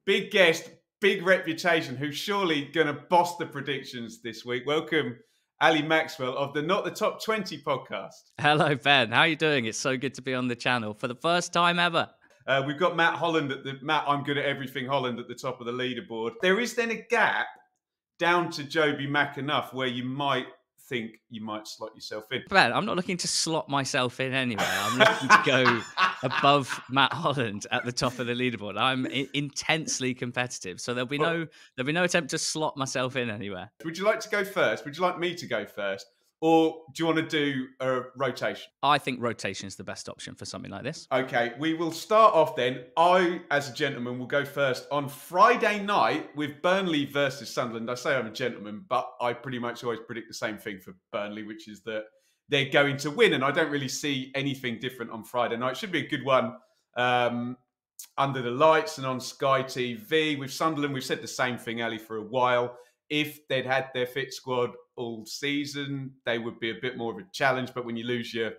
Big guest, big reputation, who's surely going to boss the predictions this week. Welcome, Ali Maxwell of the Not the Top 20 podcast. Hello, Ben. How are you doing? It's so good to be on the channel for the first time ever. We've got Matt Holland Matt I'm Good at Everything Holland at the top of the leaderboard. There is then a gap down to Joby McAnuff where you might think you might slot yourself in. Ben, I'm not looking to slot myself in anyway. I'm looking to go above Matt Holland at the top of the leaderboard. I'm intensely competitive, so there'll be no attempt to slot myself in anywhere. Would you like to go first? Would you like me to go first? Or do you want to do a rotation? I think rotation is the best option for something like this. Okay, we will start off then. I, as a gentleman, will go first on Friday night with Burnley versus Sunderland. I say I'm a gentleman, but I pretty much always predict the same thing for Burnley, which is that they're going to win. And I don't really see anything different on Friday night. It should be a good one under the lights and on Sky TV. With Sunderland, we've said the same thing, Ali, for a while. If they'd had their fit squad all season, they would be a bit more of a challenge. But when you lose your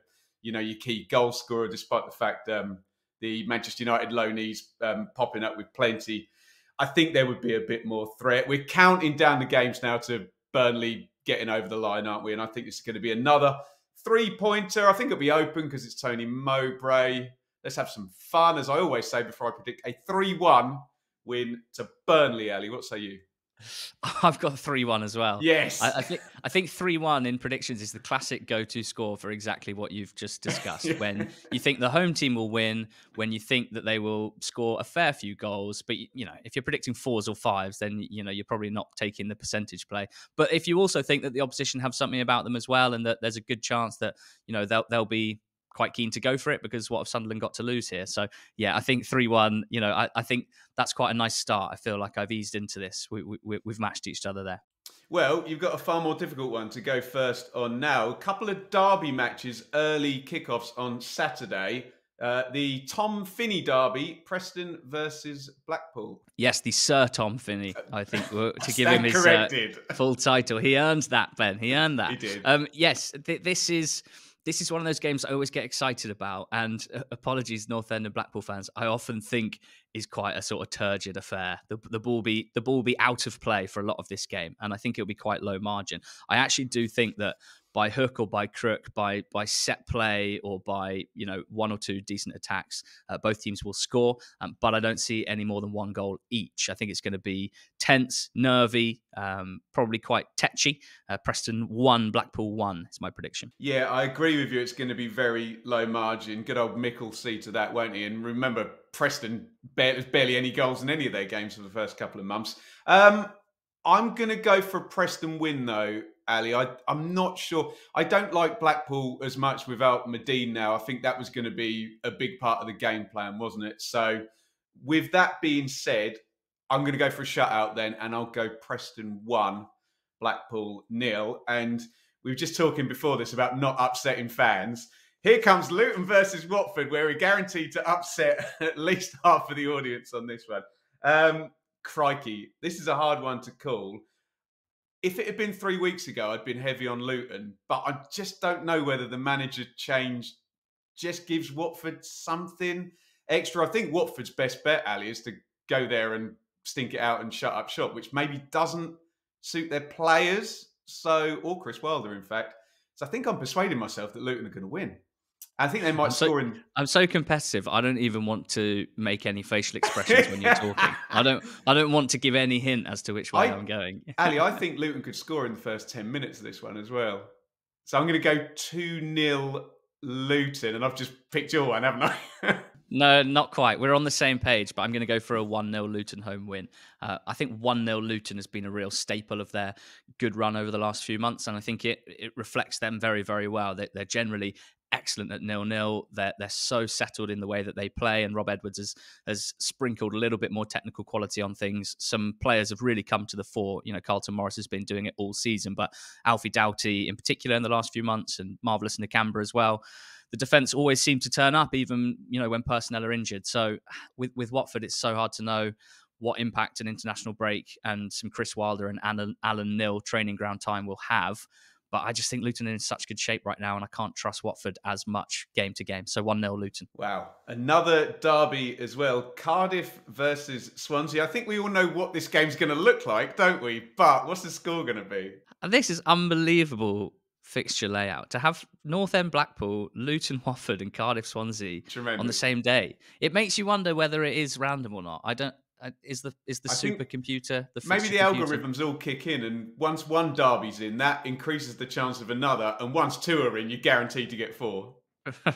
key goal scorer, despite the fact the Manchester United loanees popping up with plenty, I think there would be a bit more threat. We're counting down the games now to Burnley getting over the line, aren't we? And I think this is going to be another 3-pointer. I think it'll be open because it's Tony Mowbray. Let's have some fun, as I always say before I predict a 3-1 win to Burnley. Ali, what say you? I've got 3-1 as well. Yes. I think 3-1 in predictions is the classic go-to score for exactly what you've just discussed. When you think the home team will win, when you think that they will score a fair few goals, but if you're predicting 4s or 5s, then you're probably not taking the percentage play. But if you also think that the opposition have something about them as well, and that there's a good chance that they'll be quite keen to go for it, because what have Sunderland got to lose here? So yeah, I think 3-1, I think that's quite a nice start. I feel like I've eased into this. We've matched each other there. Well, you've got a far more difficult one to go first on now. A couple of derby matches, early kickoffs on Saturday. The Tom Finney derby, Preston versus Blackpool. Yes, the Sir Tom Finney, I think, to give him his full title. He earned that, Ben. He earned that. He did. Yes, this is one of those games I always get excited about. And apologies, North End and Blackpool fans, I often think is quite a sort of turgid affair. The ball be out of play for a lot of this game, and I think it'll be quite low margin. I actually do think that by hook or by crook, by set play or by one or two decent attacks, both teams will score. But I don't see any more than one goal each. I think it's going to be tense, nervy, probably quite tetchy. Preston 1, Blackpool 1 is my prediction. Yeah, I agree with you. It's going to be very low margin. Good old Mick will see to that, won't he? And remember, Preston, there's barely any goals in any of their games for the first couple of months. I'm going to go for a Preston win, though, Ali. I'm not sure. I don't like Blackpool as much without Medine now. I think that was going to be a big part of the game plan, wasn't it? So with that being said, I'm going to go for a shutout then, and I'll go Preston 1, Blackpool 0. And we were just talking before this about not upsetting fans. Here comes Luton versus Watford, where we're guaranteed to upset at least half of the audience on this one. Crikey, this is a hard one to call. If it had been 3 weeks ago, I'd been heavy on Luton, but I just don't know whether the manager change just gives Watford something extra. I think Watford's best bet, Ali, is to go there and stink it out and shut up shop, which maybe doesn't suit their players, or Chris Wilder, in fact. So I think I'm persuading myself that Luton are going to win. I think they might score in. I'm so competitive. I don't even want to make any facial expressions when you're talking. I don't want to give any hint as to which way I'm going. Ali, I think Luton could score in the first 10 minutes of this one as well. So I'm going to go 2-0 Luton, and I've just picked your one, haven't I? No, not quite. We're on the same page, but I'm going to go for a 1-0 Luton home win. I think 1-0 Luton has been a real staple of their good run over the last few months, and I think it reflects them very, very well. They're generally excellent at 0-0. They're so settled in the way that they play, and Rob Edwards has sprinkled a little bit more technical quality on things. Some players have really come to the fore. Carlton Morris has been doing it all season, but Alfie Doughty in particular in the last few months, and Marvellous Nakamba as well. The defence always seem to turn up, even when personnel are injured. So with Watford, it's so hard to know what impact an international break and some Chris Wilder and Alan Nil training ground time will have. But I just think Luton are in such good shape right now, and I can't trust Watford as much game to game. So 1-0 Luton. Wow. Another derby as well. Cardiff versus Swansea. I think we all know what this game's going to look like, don't we? But what's the score going to be? And this is unbelievable fixture layout. To have North End Blackpool, Luton Watford, and Cardiff Swansea on the Tremendous. same day. It makes you wonder whether it is random or not. I don't. Is the I think supercomputer, the maybe fixture the computer? algorithms all kick in, and once one derby's in, that increases the chance of another. And once two are in, you're guaranteed to get four.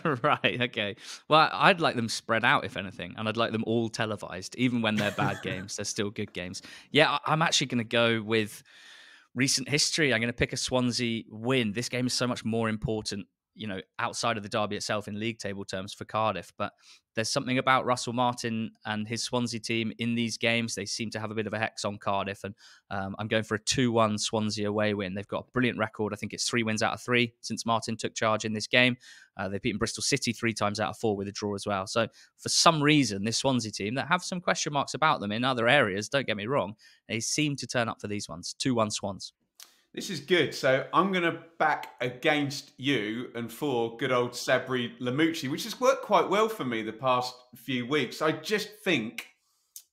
Right, okay. Well, I'd like them spread out, if anything, and I'd like them all televised. Even when they're bad games, they're still good games. Yeah, I'm actually going to go with recent history. I'm going to pick a Swansea win. This game is so much more important, outside of the derby itself in league table terms for Cardiff. But there's something about Russell Martin and his Swansea team in these games. They seem to have a bit of a hex on Cardiff. And I'm going for a 2-1 Swansea away win. They've got a brilliant record. I think it's 3 wins out of 3 since Martin took charge in this game. They've beaten Bristol City 3 times out of 4 with a draw as well. So for some reason, this Swansea team that have some question marks about them in other areas, don't get me wrong, they seem to turn up for these ones. 2-1 Swans. This is good. So I'm going to back against you and for good old Sabri Lamucci, which has worked quite well for me the past few weeks. I just think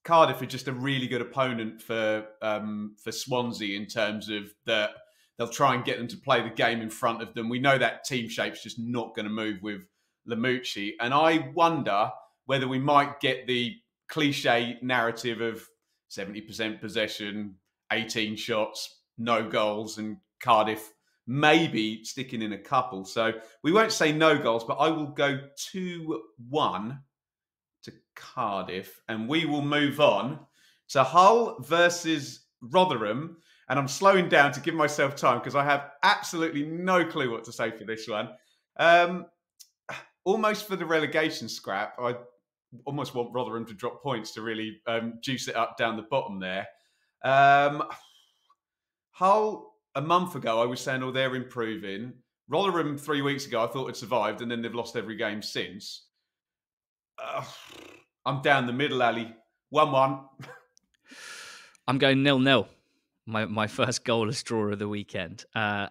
Cardiff are just a really good opponent for Swansea in terms of that they'll try and get them to play the game in front of them. We know that team shape's just not going to move with Lamucci. And I wonder whether we might get the cliche narrative of 70% possession, 18 shots, no goals, and Cardiff maybe sticking in a couple. So we won't say no goals, but I will go 2-1 to Cardiff, and we will move on to Hull versus Rotherham. And I'm slowing down to give myself time because I have absolutely no clue what to say for this one. Almost for the relegation scrap, I almost want Rotherham to drop points to really juice it up down the bottom there. Hull, a month ago, I was saying, they're improving. Rotherham 3 weeks ago, I thought had survived, and then they've lost every game since. I'm down the middle, Ali. 1-1. I'm going 0-0. My first goalless draw of the weekend. I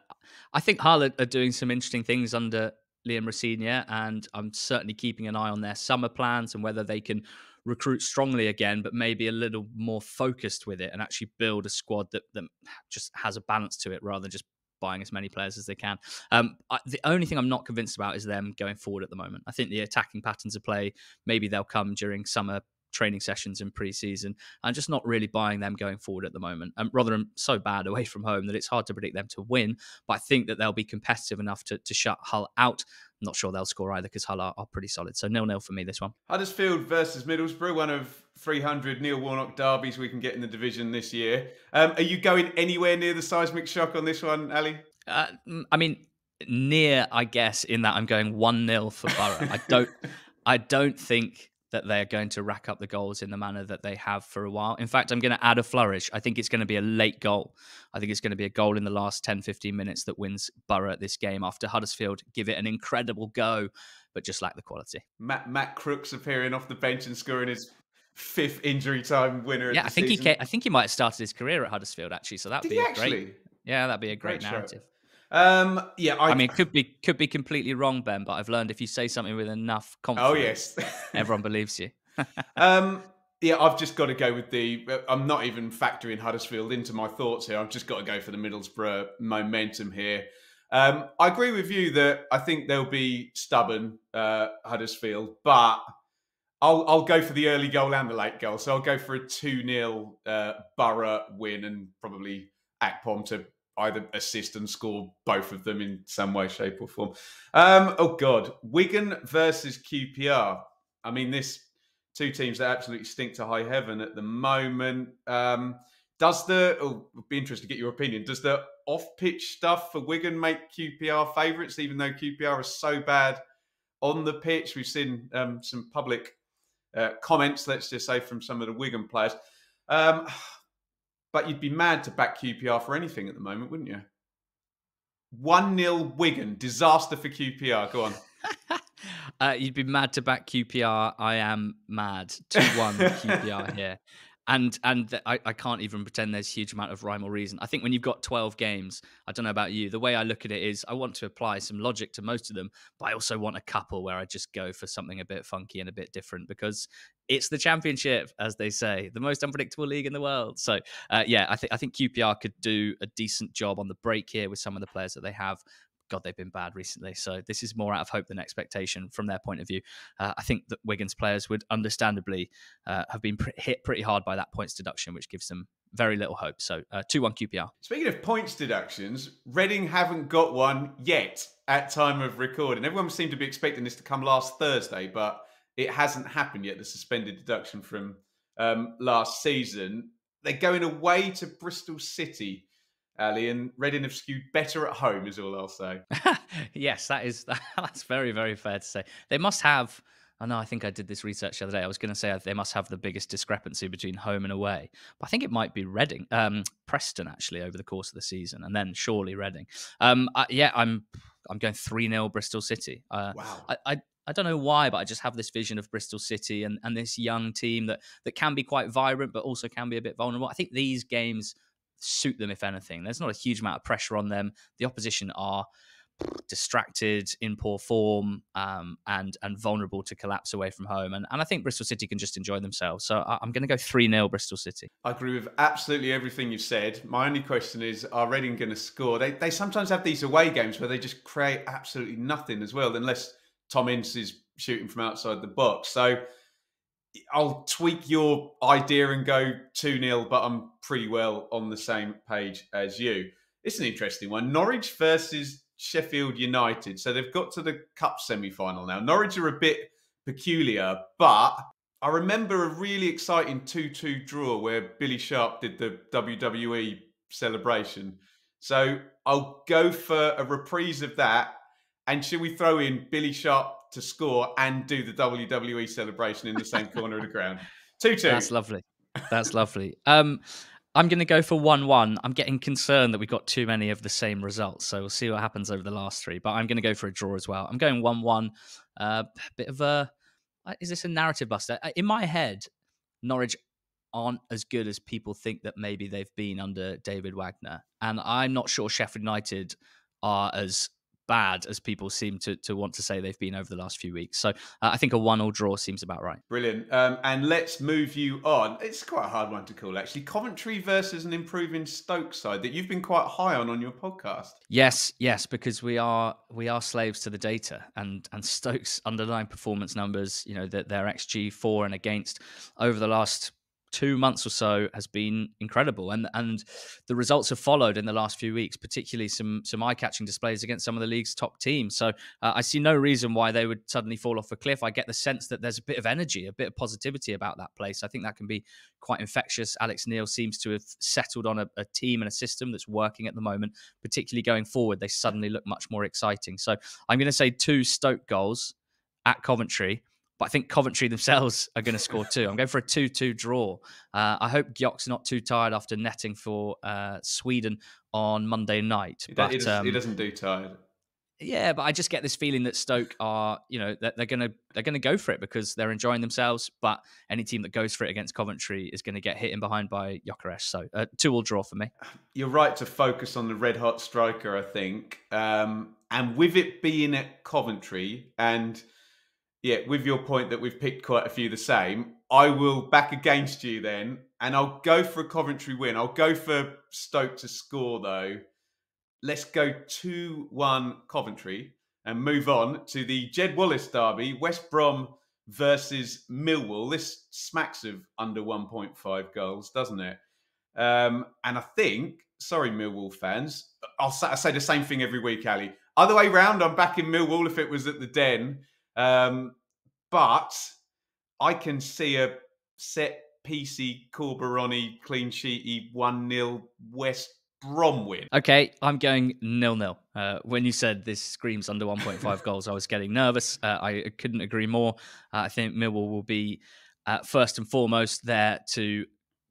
think Hull are doing some interesting things under Liam Rosenior, and I'm certainly keeping an eye on their summer plans and whether they can recruit strongly again, but maybe a little more focused with it and actually build a squad that just has a balance to it rather than just buying as many players as they can. The only thing I'm not convinced about is them going forward at the moment. I think the attacking patterns of play, maybe they'll come during summer training sessions in pre-season. I'm just not really buying them going forward at the moment. Rotherham so bad away from home that it's hard to predict them to win, but I think that they'll be competitive enough to shut Hull out. I'm not sure they'll score either because Hull are pretty solid. So 0-0 for me, this one. Huddersfield versus Middlesbrough, one of 300 Neil Warnock derbies we can get in the division this year. Are you going anywhere near the seismic shock on this one, Ali? I mean, near, I guess, in that I'm going 1-0 for Borough. I don't think that they're going to rack up the goals in the manner that they have for a while. In fact, I'm going to add a flourish. I think it's going to be a late goal. I think it's going to be a goal in the last 10, 15 minutes that wins Borough this game after Huddersfield give it an incredible go, but just lack the quality. Matt Crooks appearing off the bench and scoring his 5th injury time winner of the season. I think he might have started his career at Huddersfield, actually. So that'd be a great... Yeah, that'd be a great narrative. I mean, it could be completely wrong, Ben, but I've learned if you say something with enough confidence, everyone believes you. I've just got to go with I'm not even factoring Huddersfield into my thoughts here. I've just got to go for the Middlesbrough momentum here. I agree with you that I think they'll be stubborn, Huddersfield, but I'll go for the early goal and the late goal. So I'll go for a 2-0 Borough win and probably Akpom to either assist and score both of them in some way, shape or form. Wigan versus QPR. I mean, this two teams that absolutely stink to high heaven at the moment. It'd be interested to get your opinion. Does the off-pitch stuff for Wigan make QPR favourites, even though QPR are so bad on the pitch? We've seen some public comments, let's just say, from some of the Wigan players. But you'd be mad to back QPR for anything at the moment, wouldn't you? 1-0 Wigan. Disaster for QPR. Go on. You'd be mad to back QPR. I am mad. 2-1 QPR here. I can't even pretend there's a huge amount of rhyme or reason. I think when you've got 12 games, I don't know about you, the way I look at it is I want to apply some logic to most of them, but I also want a couple where I just go for something a bit funky and a bit different because it's the championship, as they say, the most unpredictable league in the world. So yeah, I think QPR could do a decent job on the break here with some of the players that they have. God, they've been bad recently. So this is more out of hope than expectation from their point of view. I think that Wigan's players would understandably have been hit pretty hard by that points deduction, which gives them very little hope. So 2-1 QPR. Speaking of points deductions, Reading haven't got one yet at time of recording. Everyone seemed to be expecting this to come last Thursday, but it hasn't happened yet, the suspended deduction from last season. They're going away to Bristol City, Ali, and Reading have skewed better at home, is all I'll say. Yes, that's very, very fair to say. They must have. I know. I think I did this research the other day. I was going to say they must have the biggest discrepancy between home and away, but I think it might be Reading, Preston actually over the course of the season, and then surely Reading. Yeah, I'm going 3-0 Bristol City. Wow. I don't know why, but I just have this vision of Bristol City and this young team that can be quite vibrant, but also can be a bit vulnerable. I think these games suit them, if anything. There's not a huge amount of pressure on them. The opposition are distracted, in poor form, and vulnerable to collapse away from home. And I think Bristol City can just enjoy themselves. So I'm going to go 3-0 Bristol City. I agree with absolutely everything you've said. My only question is, are Reading going to score? They sometimes have these away games where they just create absolutely nothing as well, unless Tom Ince is shooting from outside the box. So I'll tweak your idea and go 2-0, but I'm pretty well on the same page as you. It's an interesting one. Norwich versus Sheffield United. So they've got to the cup semi-final now. Norwich are a bit peculiar, but I remember a really exciting 2-2 draw where Billy Sharp did the WWE celebration. So I'll go for a reprise of that. And should we throw in Billy Sharp to score and do the WWE celebration in the same corner of the ground? 2-2. That's lovely. That's lovely. I'm going to go for 1-1. I'm getting concerned that we've got too many of the same results. So we'll see what happens over the last three. But I'm going to go for a draw as well. I'm going 1-1. Bit of a... Is this a narrative buster? In my head, Norwich aren't as good as people think that maybe they've been under David Wagner. And I'm not sure Sheffield United are as bad as people seem to want to say they've been over the last few weeks. So I think a 1-1 draw seems about right. Brilliant. And let's move you on. It's quite a hard one to call, actually. Coventry versus an improving Stoke side that you've been quite high on your podcast. Yes, because we are slaves to the data, and Stoke's underlying performance numbers, their XG for and against over the last 2 months or so has been incredible, and the results have followed in the last few weeks, particularly some eye-catching displays against some of the league's top teams. So I see no reason why they would suddenly fall off a cliff. I get the sense that there's a bit of energy, a bit of positivity about that place. I think that can be quite infectious. Alex Neil seems to have settled on a team and a system that's working at the moment, particularly going forward. They suddenly look much more exciting. So I'm going to say 2 Stoke goals at Coventry. But I think Coventry themselves are going to score 2. I'm going for a 2-2 draw. I hope Gyok's not too tired after netting for Sweden on Monday night. He doesn't do tired. Yeah, but I just get this feeling that Stoke are, that they're going to go for it because they're enjoying themselves. But any team that goes for it against Coventry is going to get hit in behind by Gyökeres. So 2-2 draw for me. You're right to focus on the red hot striker, I think. And with it being at Coventry and... yeah, with your point that we've picked quite a few the same, I will back against you then, and I'll go for a Coventry win. I'll go for Stoke to score, though. Let's go 2-1 Coventry and move on to the Jed Wallace derby, West Brom versus Millwall. This smacks of under 1.5 goals, doesn't it? And I think, sorry, Millwall fans, I say the same thing every week, Ali. Other way round, I'm back in Millwall if it was at the Den. But I can see a set piecey, Corberoni, clean sheety 1-0 West Brom win. Okay, I'm going 0-0. When you said this screams under 1.5 goals, I was getting nervous. I couldn't agree more. I think Millwall will be first and foremost there to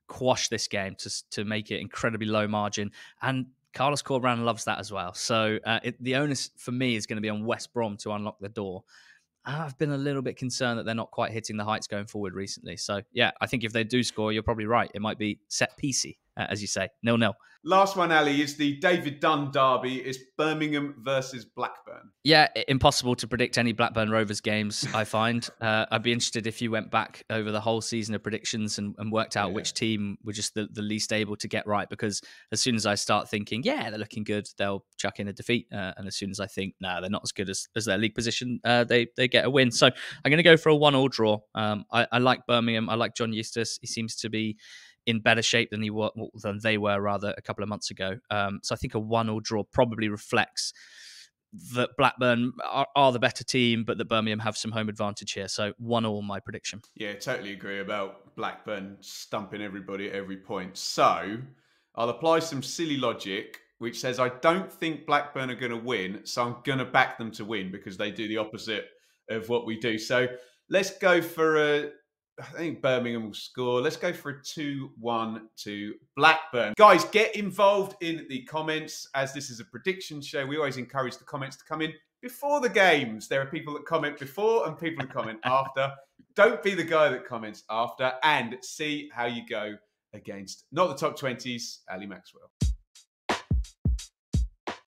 quash this game, to make it incredibly low margin. And Carlos Corberán loves that as well. So the onus for me is going to be on West Brom to unlock the door. I've been a little bit concerned that they're not quite hitting the heights going forward recently. So, yeah, I think if they do score, you're probably right. It might be set piecey, as you say, 0-0. Last one, Ali, is the David Dunn derby. It's Birmingham versus Blackburn. Yeah, impossible to predict any Blackburn Rovers games, I find. I'd be interested if you went back over the whole season of predictions and worked out which team were just the least able to get right, because as soon as I start thinking, yeah, they're looking good, they'll chuck in a defeat. And as soon as I think, no, they're not as good as their league position, they get a win. So I'm going to go for a 1-1 draw. I like Birmingham. I like John Eustace. He seems to be in better shape than they were a couple of months ago. So I think a 1-1 draw probably reflects that Blackburn are the better team, but that Birmingham have some home advantage here. So 1-1 my prediction. Yeah, totally agree about Blackburn stumping everybody at every point. So I'll apply some silly logic, which says I don't think Blackburn are going to win, so I'm going to back them to win because they do the opposite of what we do. So let's go for I think Birmingham will score. Let's go for a 2-1 to Blackburn. Guys, get involved in the comments. As this is a prediction show, we always encourage the comments to come in before the games. There are people that comment before and people that comment after. Don't be the guy that comments after, and see how you go against not the top 20s, Ali Maxwell.